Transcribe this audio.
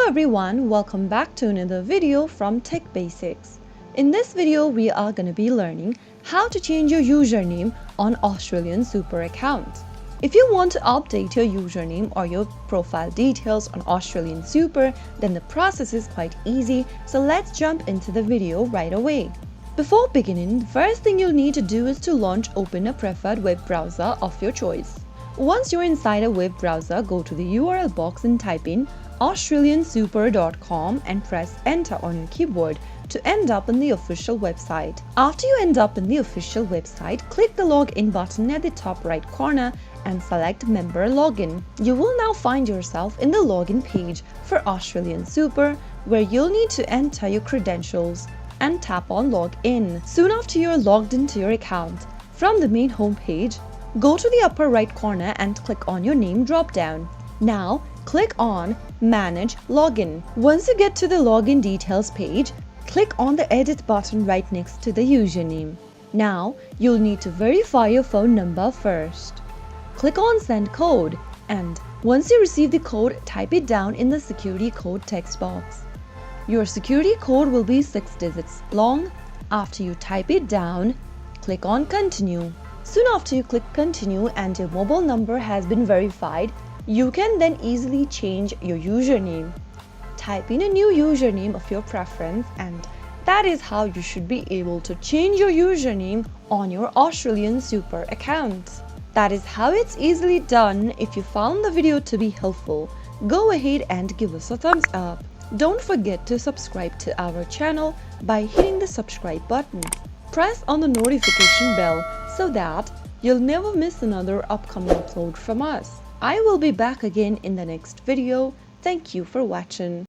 Hello everyone, welcome back to another video from Tech Basics. In this video, we are going to be learning how to change your username on Australian Super account. If you want to update your username or your profile details on Australian Super, then the process is quite easy, so let's jump into the video right away. Before beginning, the first thing you'll need to do is to open a preferred web browser of your choice. Once you're inside a web browser, go to the URL box and type in australiansuper.com and press enter on your keyboard to end up in the official website. After you end up in the official website, click the login button at the top right corner and select member login. You will now find yourself in the login page for Australian Super, where you'll need to enter your credentials and tap on login. Soon after you're logged into your account, from the main home page, go to the upper right corner and click on your name drop-down. Now, click on Manage Login. Once you get to the login details page, click on the edit button right next to the username. Now, you'll need to verify your phone number first. Click on Send Code, and once you receive the code, type it down in the security code text box. Your security code will be 6 digits long. After you type it down, click on Continue. Soon after you click Continue and your mobile number has been verified, you can then easily change your username. Type in a new username of your preference, and that is how you should be able to change your username on your Australian Super account. That is how it's easily done. If you found the video to be helpful, go ahead and give us a thumbs up. Don't forget to subscribe to our channel by hitting the subscribe button. Press on the notification bell so that you'll never miss another upcoming upload from us. I will be back again in the next video. Thank you for watching.